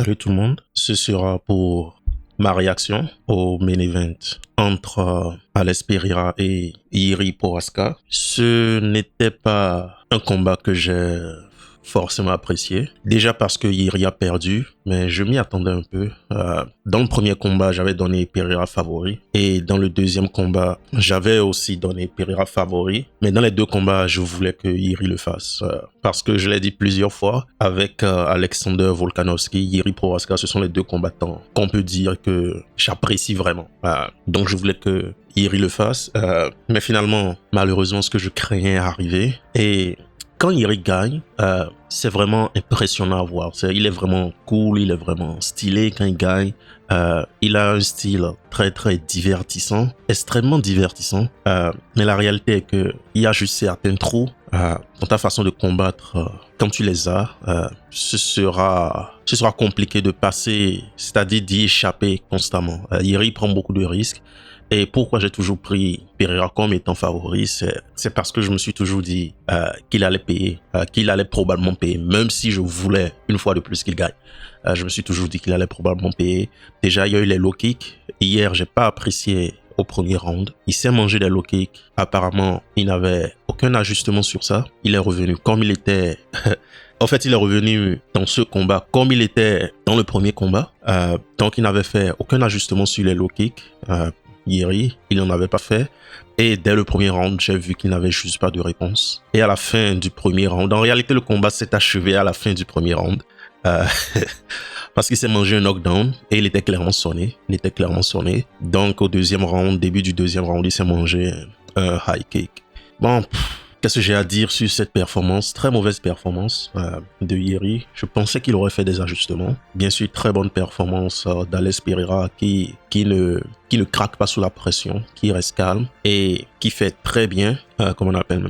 Salut tout le monde, ce sera pour ma réaction au main event entre Alex Pereira et Jiri Prochazka. Ce n'était pas un combat que j'ai forcément apprécié. Déjà parce que Jiri a perdu, mais je m'y attendais un peu. Dans le premier combat, j'avais donné Pereira favori. Et dans le deuxième combat, j'avais aussi donné Pereira favori. Mais dans les deux combats, je voulais que Jiri le fasse. Parce que je l'ai dit plusieurs fois, avec Alexander Volkanovski, Jiri Prochazka, ce sont les deux combattants qu'on peut dire que j'apprécie vraiment. Donc je voulais que Jiri le fasse. Mais finalement, malheureusement, ce que je craignais est arrivé. Et quand Jiri gagne, c'est vraiment impressionnant à voir. Il est vraiment cool, il est vraiment stylé quand il gagne. Il a un style très très divertissant, extrêmement divertissant. Mais la réalité est que il y a juste certains trous dans ta façon de combattre. Quand tu les as, ce sera compliqué de passer, c'est-à-dire d'y échapper constamment. Jiri prend beaucoup de risques. Et pourquoi j'ai toujours pris Pereira comme étant favori, c'est parce que je me suis toujours dit qu'il allait payer, qu'il allait probablement payer, même si je voulais une fois de plus qu'il gagne. Je me suis toujours dit qu'il allait probablement payer. Déjà, il y a eu les low kicks. Hier, j'ai pas apprécié au premier round. Il s'est mangé des low kicks. Apparemment, il n'avait aucun ajustement sur ça. Il est revenu comme il était... En fait, il est revenu dans ce combat comme il était dans le premier combat. Donc, il n'avait fait aucun ajustement sur les low kicks. Jiri, il n'en avait pas fait. Et dès le premier round, j'ai vu qu'il n'avait juste pas de réponse. Et à la fin du premier round, en réalité, le combat s'est achevé à la fin du premier round. Parce qu'il s'est mangé un knockdown et il était clairement sonné. Donc au deuxième round, début du deuxième round, il s'est mangé un high kick. Bon, qu'est-ce que j'ai à dire sur cette performance? Très mauvaise performance de Jiri. Je pensais qu'il aurait fait des ajustements. Bien sûr, très bonne performance d'Alex Pereira qui ne craque pas sous la pression, qui reste calme et qui fait très bien,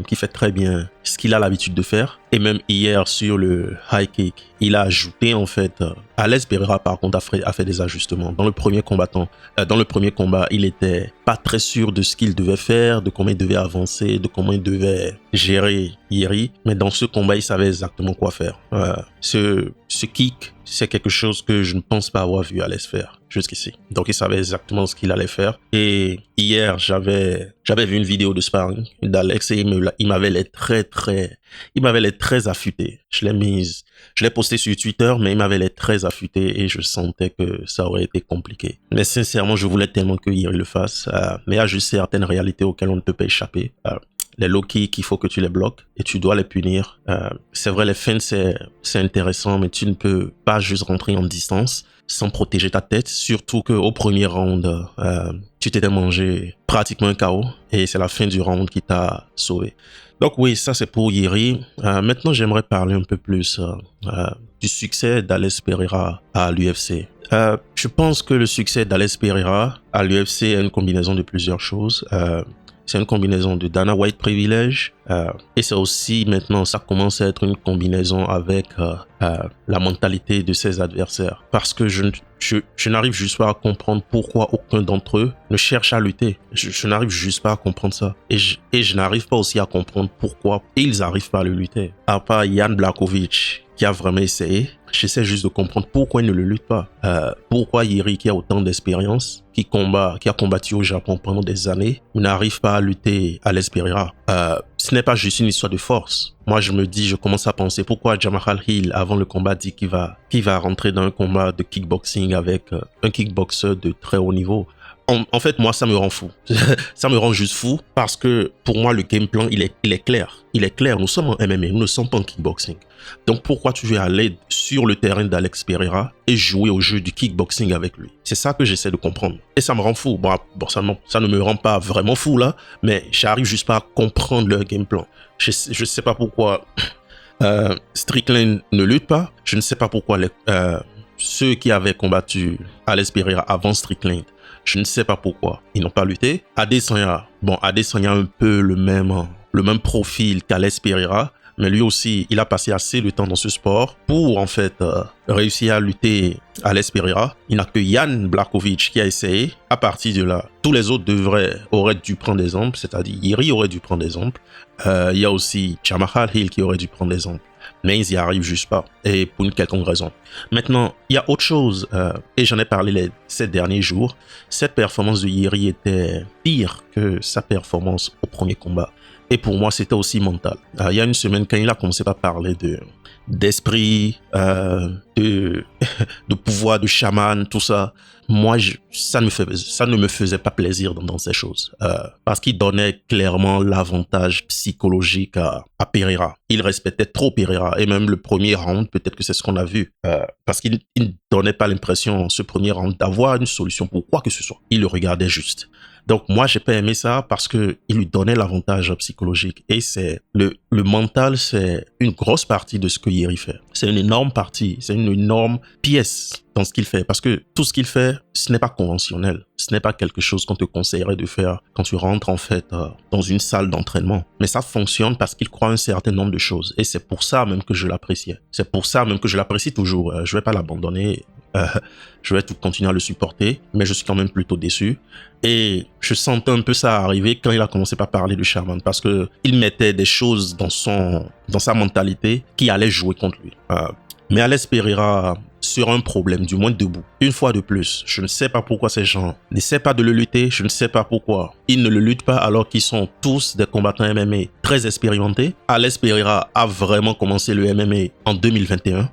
qui fait très bien ce qu'il a l'habitude de faire. Et même hier sur le high kick, il a ajouté en fait. Alex Pereira par contre a fait des ajustements. Dans le premier combat, il était pas très sûr de ce qu'il devait faire, de comment il devait avancer, de comment il devait gérer Jiri. Mais dans ce combat, il savait exactement quoi faire. Ce kick, c'est quelque chose que je ne pense pas avoir vu Alex faire jusqu'ici. Donc, il savait exactement ce qu'il allait faire. Et hier, j'avais vu une vidéo de sparring d'Alex et il m'avait l'air très affûté. Je l'ai posté sur Twitter, mais il m'avait l'air très affûté et je sentais que ça aurait été compliqué. Mais sincèrement, je voulais tellement que Jiri le fasse. Mais il y a juste certaines réalités auxquelles on ne peut pas échapper. Les low kicks, il faut que tu les bloques et tu dois les punir. C'est vrai, les feintes, c'est intéressant, mais tu ne peux pas juste rentrer en distance sans protéger ta tête. Surtout qu'au premier round, tu t'étais mangé pratiquement un KO et c'est la fin du round qui t'a sauvé. Donc oui, ça c'est pour Jiri. Maintenant, j'aimerais parler un peu plus du succès d'Alex Pereira à l'UFC. Je pense que le succès d'Alex Pereira à l'UFC est une combinaison de plusieurs choses. C'est une combinaison de Dana White privilège et c'est aussi maintenant ça commence à être une combinaison avec la mentalité de ses adversaires. Parce que je n'arrive juste pas à comprendre pourquoi aucun d'entre eux ne cherche à lutter. Je n'arrive juste pas à comprendre ça. Et je n'arrive pas aussi à comprendre pourquoi ils n'arrivent pas à le lutter. À part Jan Blachowicz qui a vraiment essayé. J'essaie juste de comprendre pourquoi il ne le lutte pas. Pourquoi Jiri, qui a autant d'expérience, qui a combattu au Japon pendant des années, n'arrive pas à lutter à Alex Pereira. Ce n'est pas juste une histoire de force. Moi, je commence à penser pourquoi Jamahal Hill, avant le combat, dit qu'il va rentrer dans un combat de kickboxing avec un kickboxer de très haut niveau. En fait, moi, ça me rend fou. Ça me rend juste fou parce que pour moi, le game plan, il est clair. Il est clair. Nous sommes en MMA, nous ne sommes pas en kickboxing. Donc, pourquoi tu veux aller sur le terrain d'Alex Pereira et jouer au jeu du kickboxing avec lui? C'est ça que j'essaie de comprendre. Et ça me rend fou. Bon, ça ne me rend pas vraiment fou là, mais j'arrive juste pas à comprendre leur game plan. Je sais pas pourquoi Strickland ne lutte pas. Je ne sais pas pourquoi ceux qui avaient combattu Alex Pereira avant Strickland, je ne sais pas pourquoi ils n'ont pas lutté. Adesanya a un peu le même profil qu'Alex Pereira, mais lui aussi, il a passé assez de temps dans ce sport pour en fait réussir à lutter Alex Pereira. Il n'y a que Jan Blachowicz qui a essayé. À partir de là, tous les autres auraient dû prendre des exemples, c'est-à-dire Jiri aurait dû prendre des exemples. Il y a aussi Jamahal Hill qui aurait dû prendre des exemples. mais ils y arrivent juste pas, et pour une quelconque raison. Maintenant, il y a autre chose, et j'en ai parlé ces derniers jours. Cette performance de Yeri était pire que sa performance au premier combat. Et pour moi, c'était aussi mental. Il y a une semaine, quand il a commencé à parler d'esprit, de pouvoir de chaman, tout ça, moi, ça ne me faisait pas plaisir dans ces choses. Parce qu'il donnait clairement l'avantage psychologique à Pereira. Il respectait trop Pereira. Et même le premier round, peut-être que c'est ce qu'on a vu. Parce qu'il ne donnait pas l'impression, ce premier round, d'avoir une solution pour quoi que ce soit. Il le regardait juste. Donc moi, j'ai pas aimé ça parce que il lui donnait l'avantage psychologique. Et c'est le mental, c'est une grosse partie de ce que Yeri fait. C'est une énorme partie, c'est une énorme pièce dans ce qu'il fait. Parce que tout ce qu'il fait, ce n'est pas conventionnel. Ce n'est pas quelque chose qu'on te conseillerait de faire quand tu rentres en fait dans une salle d'entraînement. Mais ça fonctionne parce qu'il croit un certain nombre de choses. Et c'est pour ça même que je l'appréciais. C'est pour ça même que je l'apprécie toujours. Je vais pas l'abandonner. Je vais tout continuer à le supporter, mais je suis quand même plutôt déçu. Et je sentais un peu ça arriver quand il a commencé par parler de Sherman, parce que il mettait des choses dans sa mentalité qui allaient jouer contre lui. Mais Alex Pereira sur un problème, du moins debout. Une fois de plus, je ne sais pas pourquoi ces gens n'essaient pas de le lutter, je ne sais pas pourquoi ils ne le luttent pas alors qu'ils sont tous des combattants MMA très expérimentés. Alex Pereira a vraiment commencé le MMA en 2021.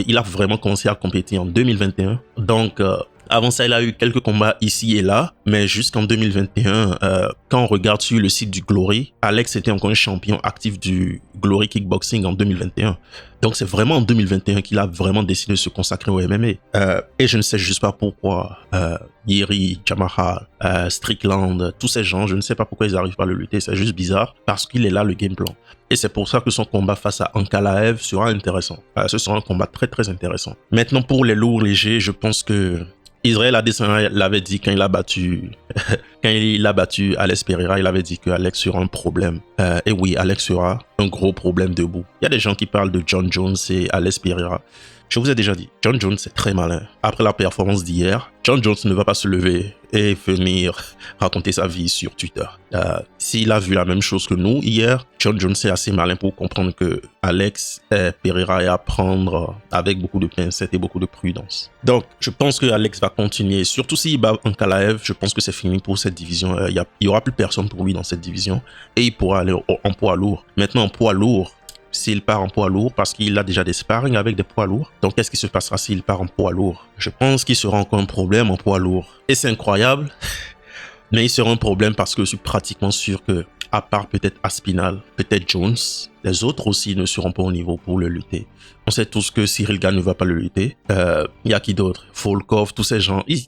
Il a vraiment commencé à compétir en 2021. Donc, avant ça, il a eu quelques combats ici et là, mais jusqu'en 2021, quand on regarde sur le site du Glory, Alex était encore un champion actif du Glory Kickboxing en 2021. Donc c'est vraiment en 2021 qu'il a vraiment décidé de se consacrer au MMA. Et je ne sais juste pas pourquoi Yeri, Jamahal, Strickland, tous ces gens, je ne sais pas pourquoi ils n'arrivent pas à le lutter, c'est juste bizarre, parce qu'il est là le game plan. Et c'est pour ça que son combat face à Ankalaev sera intéressant. Ce sera un combat très très intéressant. Maintenant pour les lourds légers, je pense que Israël Adesanya l'avait dit quand il a battu Alex Pereira, il avait dit que Alex sera un problème. Et oui, Alex sera un gros problème debout. Il y a des gens qui parlent de John Jones et Alex Pereira. Je vous ai déjà dit, John Jones est très malin. Après la performance d'hier, John Jones ne va pas se lever et venir raconter sa vie sur Twitter. S'il a vu la même chose que nous hier, John Jones est assez malin pour comprendre que Alex Pereira est à prendre avec beaucoup de pincettes et beaucoup de prudence. Donc, je pense que Alex va continuer. Surtout s'il bat Ankalaev, je pense que c'est fini pour cette division. Il y aura plus personne pour lui dans cette division et il pourra aller en poids lourd. Maintenant, en poids lourd, s'il part en poids lourd, parce qu'il a déjà des sparring avec des poids lourds. Donc, qu'est-ce qui se passera s'il part en poids lourd? Je pense qu'il sera encore un problème en poids lourd. Et c'est incroyable, mais il sera un problème parce que je suis pratiquement sûr que, à part peut-être Aspinall, peut-être Jones, les autres aussi ne seront pas au niveau pour le lutter. On sait tous que Cyril Gane ne va pas le lutter. Il y a qui d'autre? Volkov, tous ces gens, ils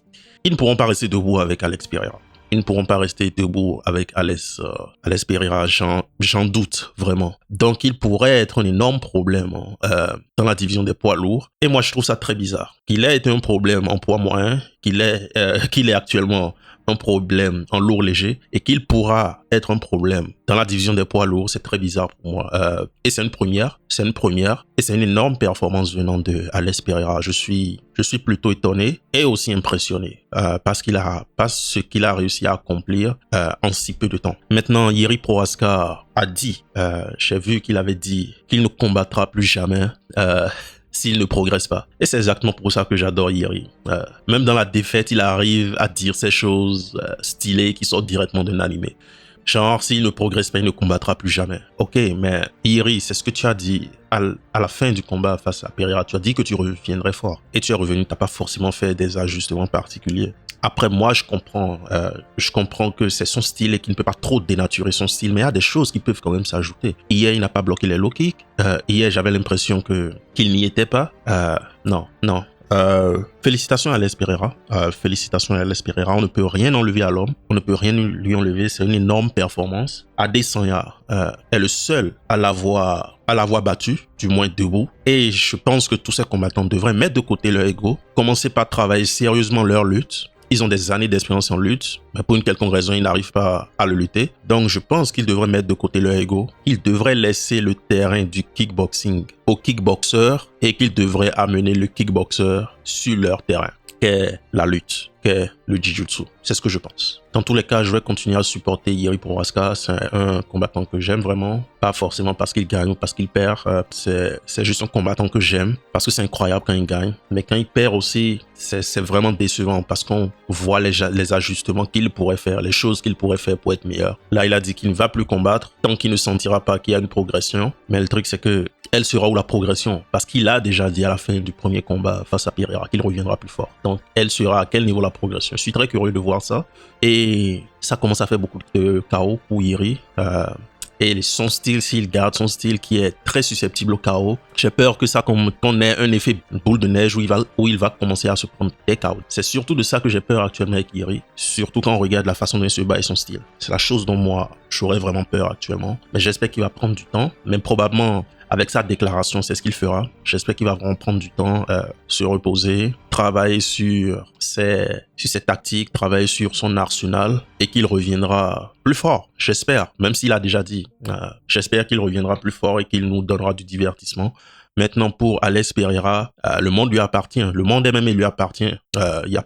ne pourront pas rester debout avec Alex Pereira. Ils ne pourront pas rester debout avec Alex Pereira, j'en doute vraiment. Donc, il pourrait être un énorme problème dans la division des poids lourds. Et moi, je trouve ça très bizarre. Qu'il ait été un problème en poids moyen, qu'il est actuellement un problème en lourd léger et qu'il pourra être un problème dans la division des poids lourds, c'est très bizarre pour moi. Et c'est une première et c'est une énorme performance venant de Alex Pereira. Je suis plutôt étonné et aussi impressionné parce ce qu'il a réussi à accomplir en si peu de temps. Maintenant, Yeri Prohaska a dit, j'ai vu qu'il avait dit qu'il ne combattra plus jamais s'il ne progresse pas. Et c'est exactement pour ça que j'adore Yeri. Même dans la défaite, il arrive à dire ces choses stylées qui sortent directement d'un animé. Genre, s'il ne progresse pas, il ne combattra plus jamais. Ok, mais Yeri, c'est ce que tu as dit à la fin du combat face à Pereira. Tu as dit que tu reviendrais fort. Et tu es revenu, tu n'as pas forcément fait des ajustements particuliers. Après, moi, je comprends que c'est son style et qu'il ne peut pas trop dénaturer son style, mais il y a des choses qui peuvent quand même s'ajouter. Hier, il n'a pas bloqué les low kicks. Hier, j'avais l'impression qu'il n'y était pas. Non. Félicitations à Alex Pereira. On ne peut rien enlever à l'homme. On ne peut rien lui enlever. C'est une énorme performance. Adesanya est le seul à l'avoir battu, du moins debout. Et je pense que tous ces combattants devraient mettre de côté leur ego, commencer par travailler sérieusement leur lutte. Ils ont des années d'expérience en lutte, mais pour une quelconque raison, ils n'arrivent pas à le lutter. Donc, je pense qu'ils devraient mettre de côté leur ego. Ils devraient laisser le terrain du kickboxing aux kickboxeurs et qu'ils devraient amener le kickboxer sur leur terrain, qu'est la lutte, qu'est le Jiu-Jitsu. C'est ce que je pense. Dans tous les cas, je vais continuer à supporter Jiri Prochazka. C'est un combattant que j'aime vraiment. Pas forcément parce qu'il gagne ou parce qu'il perd. C'est juste un combattant que j'aime parce que c'est incroyable quand il gagne. Mais quand il perd aussi, c'est vraiment décevant parce qu'on voit les ajustements qu'il pourrait faire, les choses qu'il pourrait faire pour être meilleur. Là, il a dit qu'il ne va plus combattre tant qu'il ne sentira pas qu'il y a une progression. Mais le truc, c'est que elle sera où la progression? Parce qu'il a déjà dit à la fin du premier combat face à Pereira qu'il reviendra plus fort. Donc, elle sera à quel niveau la progression? Je suis très curieux de voir ça. Et ça commence à faire beaucoup de chaos pour Jiri. Et son style, s'il garde son style qui est très susceptible au chaos, j'ai peur que ça qu'on ait un effet boule de neige où il va commencer à se prendre des chaos. C'est surtout de ça que j'ai peur actuellement avec Jiri, surtout quand on regarde la façon dont il se bat et son style. C'est la chose dont moi, j'aurais vraiment peur actuellement. Mais j'espère qu'il va prendre du temps, même probablement avec sa déclaration, c'est ce qu'il fera. J'espère qu'il va vraiment prendre du temps, se reposer, travailler sur ses tactiques, travailler sur son arsenal et qu'il reviendra plus fort. J'espère, même s'il a déjà dit, j'espère qu'il reviendra plus fort et qu'il nous donnera du divertissement. Maintenant, pour Alex Pereira, le monde lui appartient. Le monde MMA lui appartient. Il y a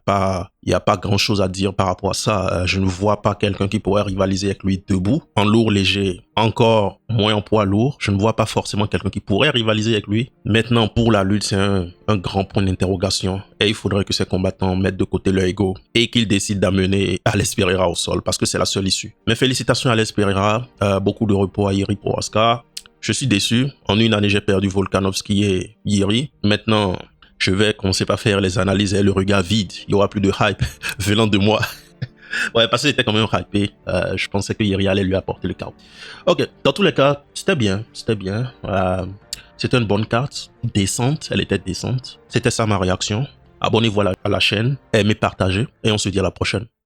pas grand chose à dire par rapport à ça. Je ne vois pas quelqu'un qui pourrait rivaliser avec lui debout. En lourd léger, encore moins en poids lourd. Je ne vois pas forcément quelqu'un qui pourrait rivaliser avec lui. Maintenant, pour la lutte, c'est un grand point d'interrogation. Et il faudrait que ces combattants mettent de côté leur ego et qu'ils décident d'amener Alex Pereira au sol parce que c'est la seule issue. Mais félicitations à Alex Pereira. Beaucoup de repos à Jiri Prochazka. Je suis déçu. En une année, j'ai perdu Volkanovski et Jiri. Maintenant, je vais commencer par faire les analyses et le regard vide. Il y aura plus de hype venant de moi. Ouais, parce que j'étais quand même hypé. Je pensais que Jiri allait lui apporter le chaos. Ok, dans tous les cas, c'était bien. C'était bien. C'était une bonne carte. Décente. Elle était décente. C'était ça ma réaction. Abonnez-vous à la chaîne. Aimez, partagez. Et on se dit à la prochaine.